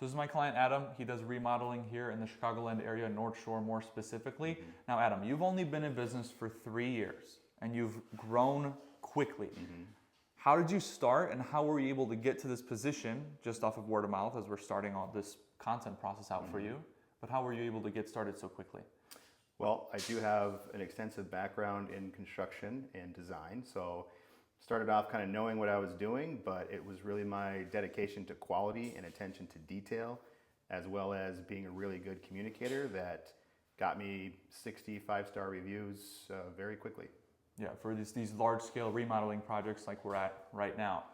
So this is my client, Adam. He does remodeling here in the Chicagoland area, North Shore more specifically. Mm-hmm. Now, Adam, you've only been in business for 3 years and you've grown quickly. Mm-hmm. How did you start and how were you able to get to this position just off of word of mouth as we're starting all this content process out for you? But how were you able to get started so quickly? Well, I do have an extensive background in construction and design, so started off kind of knowing what I was doing, but it was really my dedication to quality and attention to detail, as well as being a really good communicator that got me 60 5-star reviews very quickly. Yeah, for these large-scale remodeling projects like we're at right now.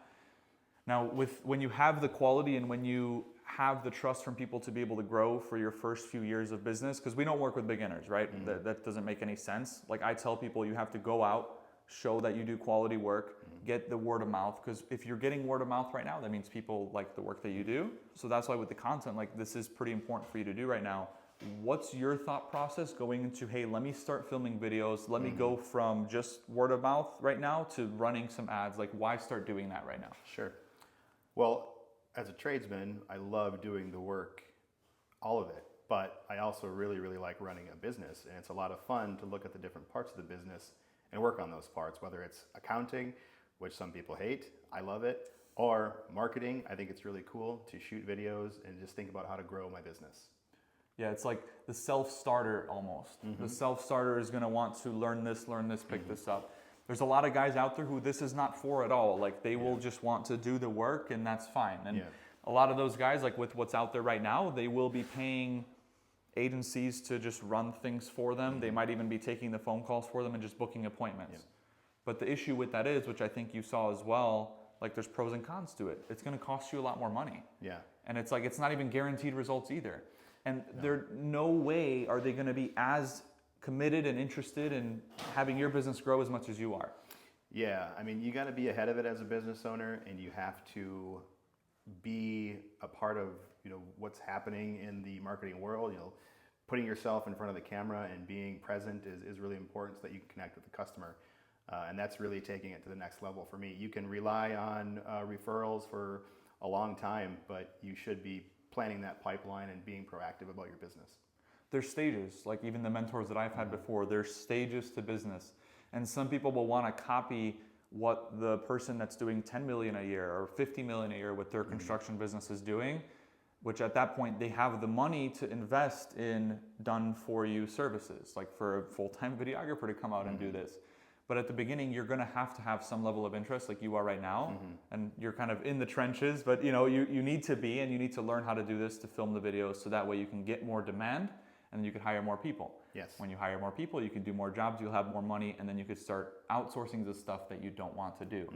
Now, when you have the quality and when you have the trust from people to be able to grow for your first few years of business, because we don't work with beginners, right? That doesn't make any sense. Like I tell people, you have to go out, show that you do quality work, get the word of mouth, because if you're getting word of mouth right now, that means people like the work that you do. So that's why with the content, like this is pretty important for you to do right now. What's your thought process going into, hey, let me start filming videos, let me go from just word of mouth right now to running some ads? Like why start doing that right now? Sure. Well, as a tradesman, I love doing the work, all of it, but I also really, really like running a business, and it's a lot of fun to look at the different parts of the business and work on those parts, whether it's accounting, which some people hate, I love it, or marketing. I think it's really cool to shoot videos and just think about how to grow my business. Yeah, it's like the self-starter almost. The self-starter is gonna want to learn this, pick this up. There's a lot of guys out there who this is not for at all. Like they will just want to do the work and that's fine. And a lot of those guys, like with what's out there right now, they will be paying agencies to just run things for them. They might even be taking the phone calls for them and just booking appointments. But the issue with that is, which I think you saw as well, like there's pros and cons to it. It's gonna cost you a lot more money. Yeah. And it's like, it's not even guaranteed results either. And there, no way are they gonna be as committed and interested in having your business grow as much as you are. Yeah, I mean, you got to be ahead of it as a business owner, and you have to be a part of, what's happening in the marketing world. Putting yourself in front of the camera and being present is really important so that you can connect with the customer. And that's really taking it to the next level for me. You can rely on referrals for a long time, but you should be planning that pipeline and being proactive about your business. There's stages, like even the mentors that I've had before, there's stages to business. And some people will want to copy what the person that's doing 10 million a year or 50 million a year with their construction business is doing, which at that point they have the money to invest in done for you services, like for a full-time videographer to come out and do this. But at the beginning, you're going to have some level of interest like you are right now. And you're kind of in the trenches, but you need to be, and you need to learn how to do this to film the videos so that way you can get more demand and then you can hire more people. Yes. When you hire more people, you can do more jobs, you'll have more money, and then you could start outsourcing the stuff that you don't want to do.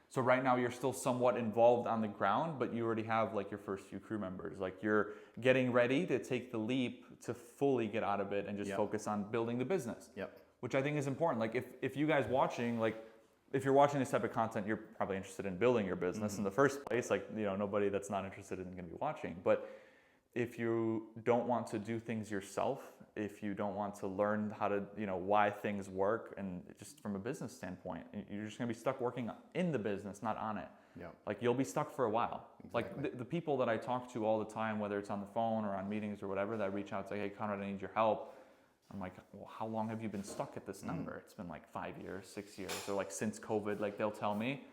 So right now you're still somewhat involved on the ground, but you already have like your first few crew members. Like you're getting ready to take the leap to fully get out of it and just focus on building the business. Which I think is important. Like if you guys watching, like if you're watching this type of content, you're probably interested in building your business in the first place. Like, nobody that's not interested in going to be watching. But if you don't want to do things yourself, if you don't want to learn how to, why things work, and just from a business standpoint, you're just going to be stuck working in the business, not on it. Like you'll be stuck for a while. Exactly. Like the people that I talk to all the time, whether it's on the phone or on meetings or whatever, that reach out and say, hey, Conrad, I need your help. I'm like, well, how long have you been stuck at this number? It's been like 5 years, 6 years, or like since COVID, like they'll tell me.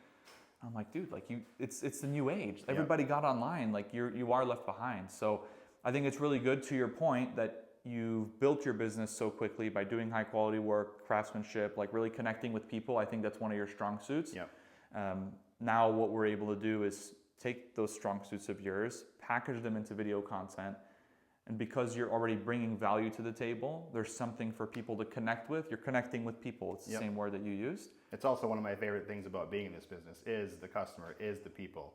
I'm like, dude, like it's the new age. Everybody got online, like you are left behind. So I think it's really good, to your point, that you've built your business so quickly by doing high quality work, craftsmanship, like really connecting with people. I think that's one of your strong suits. Now what we're able to do is take those strong suits of yours, package them into video content, and because you're already bringing value to the table, there's something for people to connect with. You're connecting with people. It's the same word that you used. It's also one of my favorite things about being in this business is the customer, is the people.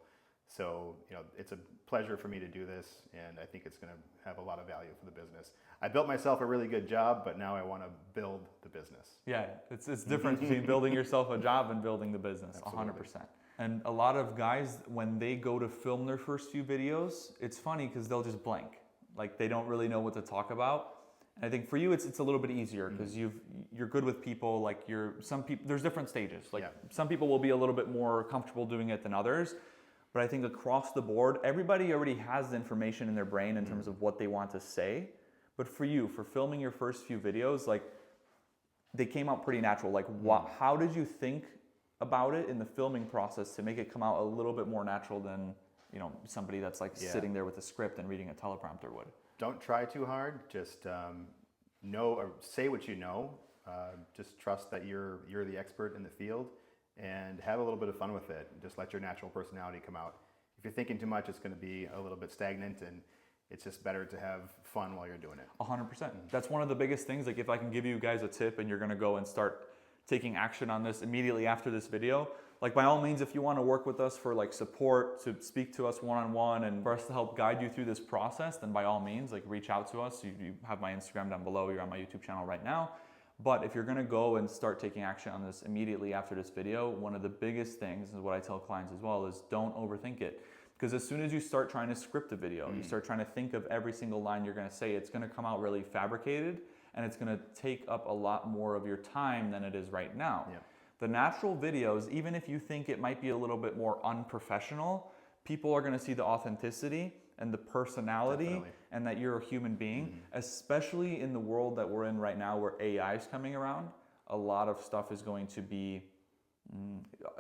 So, it's a pleasure for me to do this, and I think it's going to have a lot of value for the business. I built myself a really good job, but now I want to build the business. Yeah, it's different between building yourself a job and building the business, Absolutely. 100%. And a lot of guys, when they go to film their first few videos, it's funny because they'll just blank. Like they don't really know what to talk about. And I think for you, it's a little bit easier because you're good with people. Like some people, there's different stages. Like some people will be a little bit more comfortable doing it than others. But I think across the board, everybody already has the information in their brain in terms of what they want to say. But for you, for filming your first few videos, like they came out pretty natural. Like how did you think about it in the filming process to make it come out a little bit more natural than, you know, somebody that's like sitting there with a script and reading a teleprompter would? Don't try too hard. Just know or say what you know. Just trust that you're the expert in the field, and have a little bit of fun with it. Just let your natural personality come out. If you're thinking too much, it's going to be a little bit stagnant, and it's just better to have fun while you're doing it. 100%. That's one of the biggest things. Like if I can give you guys a tip and you're going to go and start taking action on this immediately after this video, like by all means, if you want to work with us for like support, to speak to us one-on-one and for us to help guide you through this process, then by all means, like reach out to us. You have my Instagram down below. You're on my YouTube channel right now. But if you're going to go and start taking action on this immediately after this video, one of the biggest things, is what I tell clients as well, is don't overthink it. Because as soon as you start trying to script a video, you start trying to think of every single line you're going to say, it's going to come out really fabricated, and it's going to take up a lot more of your time than it is right now. Yeah. The natural videos, even if you think it might be a little bit more unprofessional, people are going to see the authenticity and the personality. Definitely. And that you're a human being, especially in the world that we're in right now where AI is coming around. A lot of stuff is going to be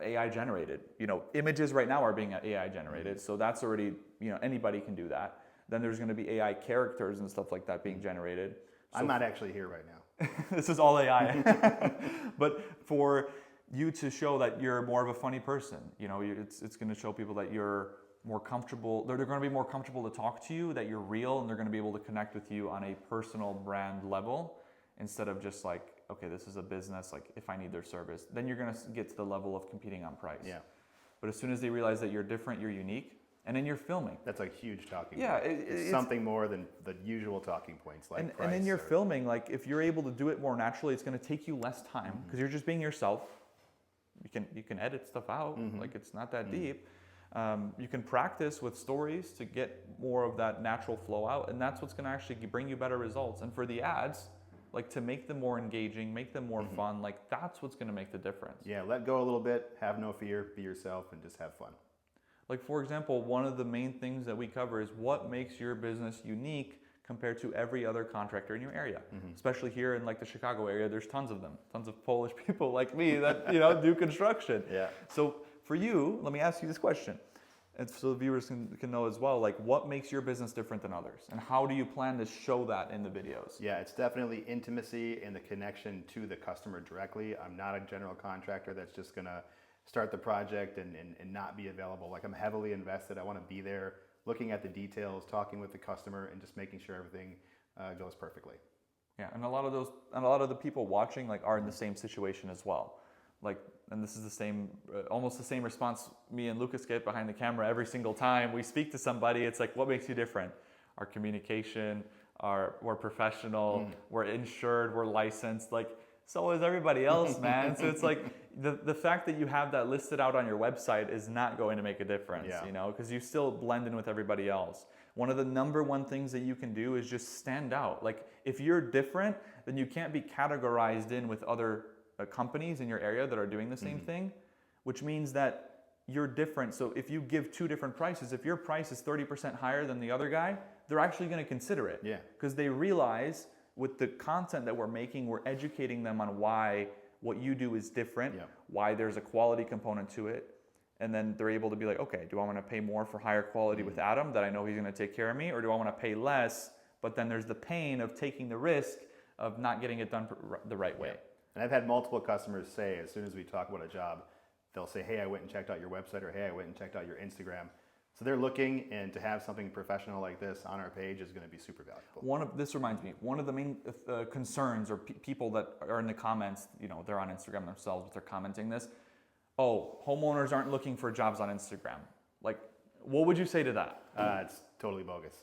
AI generated. You know, images right now are being AI generated, so that's already, you know, anybody can do that. Then there's going to be AI characters and stuff like that being generated. So I'm not actually here right now. this is all AI. But for you to show that you're more of a funny person, you know, it's going to show people that you're more comfortable. They're going to be more comfortable to talk to you, that you're real, and they're going to be able to connect with you on a personal brand level instead of just like, okay, this is a business, like if I need their service, then you're going to get to the level of competing on price. Yeah. But as soon as they realize that you're different, you're unique, and then you're filming. That's a huge talking Yeah, point. It's something more than the usual talking points like price. And then you're filming, like if you're able to do it more naturally, it's going to take you less time because you're just being yourself. You can edit stuff out, like it's not that deep. You can practice with stories to get more of that natural flow out, and that's what's going to actually bring you better results. And for the ads, like to make them more engaging, make them more fun, like that's what's going to make the difference. Yeah, let go a little bit, have no fear, be yourself, and just have fun. Like for example, one of the main things that we cover is what makes your business unique compared to every other contractor in your area. Especially here in like the Chicago area, there's tons of them, tons of Polish people like me that, you know, do construction. Yeah. So for you, let me ask you this question, and so the viewers can know as well, like what makes your business different than others, and how do you plan to show that in the videos? Yeah, it's definitely intimacy and the connection to the customer directly. I'm not a general contractor that's just gonna start the project and not be available. Like I'm heavily invested. I want to be there, looking at the details, talking with the customer, and just making sure everything goes perfectly. Yeah, and a lot of the people watching like are in the same situation as well. Like, and this is the same, almost the same response me and Lucas get behind the camera every single time we speak to somebody. It's like, what makes you different? Our communication, we're professional, we're insured, we're licensed. Like, so is everybody else, man. So it's like the fact that you have that listed out on your website is not going to make a difference, you know, because you still blend in with everybody else. One of the number one things that you can do is just stand out. Like, if you're different, then you can't be categorized in with other companies in your area that are doing the same thing, which means that you're different. So if you give two different prices, if your price is 30% higher than the other guy, they're actually going to consider it. Yeah. Because they realize with the content that we're making, we're educating them on why what you do is different, why there's a quality component to it. And then they're able to be like, okay, do I want to pay more for higher quality with Adam that I know he's going to take care of me? Or do I want to pay less, but then there's the pain of taking the risk of not getting it done the right way? And I've had multiple customers say, as soon as we talk about a job, they'll say, hey, I went and checked out your website, or hey, I went and checked out your Instagram. So they're looking, and to have something professional like this on our page is going to be super valuable. This reminds me, one of the main concerns or people that are in the comments, you know, they're on Instagram themselves, but they're commenting this. Oh, homeowners aren't looking for jobs on Instagram. Like, what would you say to that? It's totally bogus.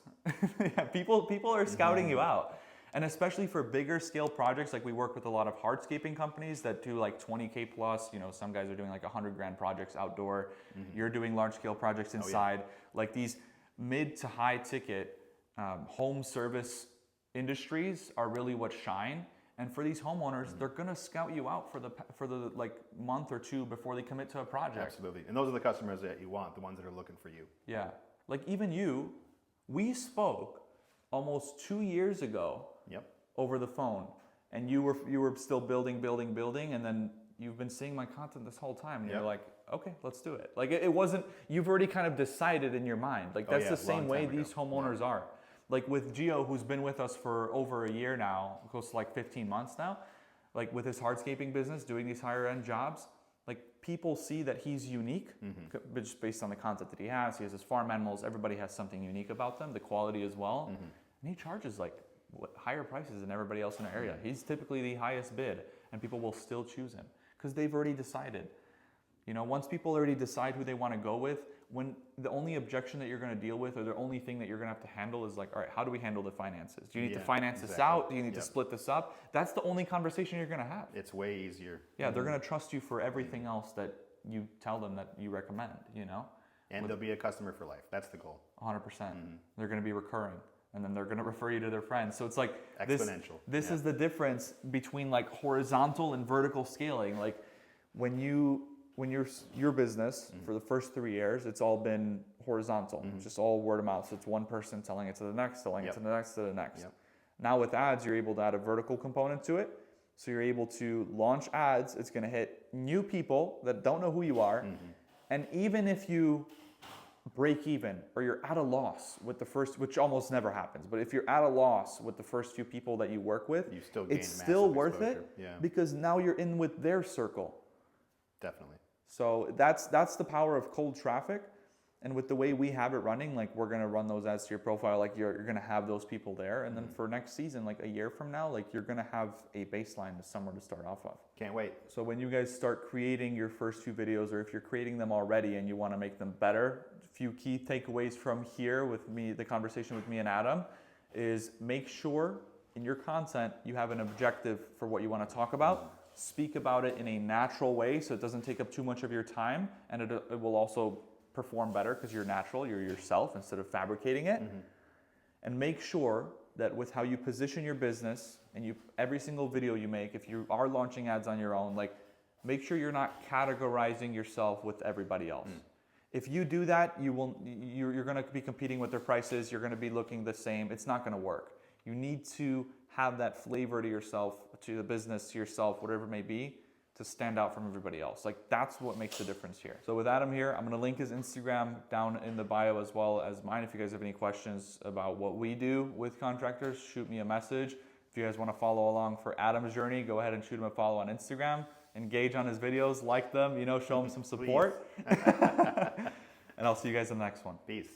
Yeah, people are scouting you out. And especially for bigger scale projects, like we work with a lot of hardscaping companies that do like 20K plus, you know, some guys are doing like 100 grand projects outdoor. You're doing large scale projects inside. Like these mid to high ticket home service industries are really what shine. And for these homeowners, they're gonna scout you out for the like month or two before they commit to a project. Absolutely. And those are the customers that you want, the ones that are looking for you. Yeah. Like even you, we spoke almost 2 years ago Yep. over the phone, and you were still building, and then you've been seeing my content this whole time, and Yep. you're like, okay, let's do it. Like it wasn't, you've already kind of decided in your mind. Like that's yeah, the same long way time ago. these homeowners are. Like with Gio, who's been with us for over a year now, close to like 15 months now, like with his hardscaping business, doing these higher end jobs, like people see that he's unique, just based on the content that he has. He has his farm animals. Everybody has something unique about them, the quality as well. And he charges like higher prices than everybody else in the area. He's typically the highest bid, and people will still choose him because they've already decided. You know, once people already decide who they want to go with, when the only objection that you're going to deal with, or the only thing that you're going to have to handle is like, all right, how do we handle the finances? Do you need to finance this out? Do you need to split this up? That's the only conversation you're going to have. It's way easier. Yeah, they're going to trust you for everything else that you tell them that you recommend, you know? And they'll be a customer for life. That's the goal. 100%. They're going to be recurring, and then they're going to refer you to their friends. So it's like Exponential. This is the difference between like horizontal and vertical scaling. Like when your business for the first 3 years, it's all been horizontal, just all word of mouth. So it's one person telling it to the next, telling it to the next, to the next. Now with ads, you're able to add a vertical component to it. So you're able to launch ads. It's going to hit new people that don't know who you are. And even if you break even or you're at a loss with the first, which almost never happens, but if you're at a loss with the first few people that you work with, You still gain it's still massive worth it exposure. Yeah. because now you're in with their circle. Definitely. So that's the power of cold traffic. And with the way we have it running, like we're gonna run those ads to your profile, like you're gonna have those people there. And then for next season, like a year from now, like you're gonna have a baseline to somewhere to start off of. Can't wait. So when you guys start creating your first few videos, or if you're creating them already and you wanna make them better, a few key takeaways from here with me, the conversation with me and Adam, is make sure in your content you have an objective for what you wanna talk about. Speak about it in a natural way so it doesn't take up too much of your time, and it will also perform better because you're natural, you're yourself instead of fabricating it. And make sure that with how you position your business and every single video you make, if you are launching ads on your own, like make sure you're not categorizing yourself with everybody else. If you do that, you're going to be competing with their prices, you're going to be looking the same. It's not going to work. You need to have that flavor to yourself, to the business, to yourself, whatever it may be, to stand out from everybody else. Like that's what makes the difference here. So with Adam here, I'm gonna link his Instagram down in the bio as well as mine. If you guys have any questions about what we do with contractors, shoot me a message. If you guys wanna follow along for Adam's journey, go ahead and shoot him a follow on Instagram. Engage on his videos, like them, show him some support. And I'll see you guys in the next one. Peace.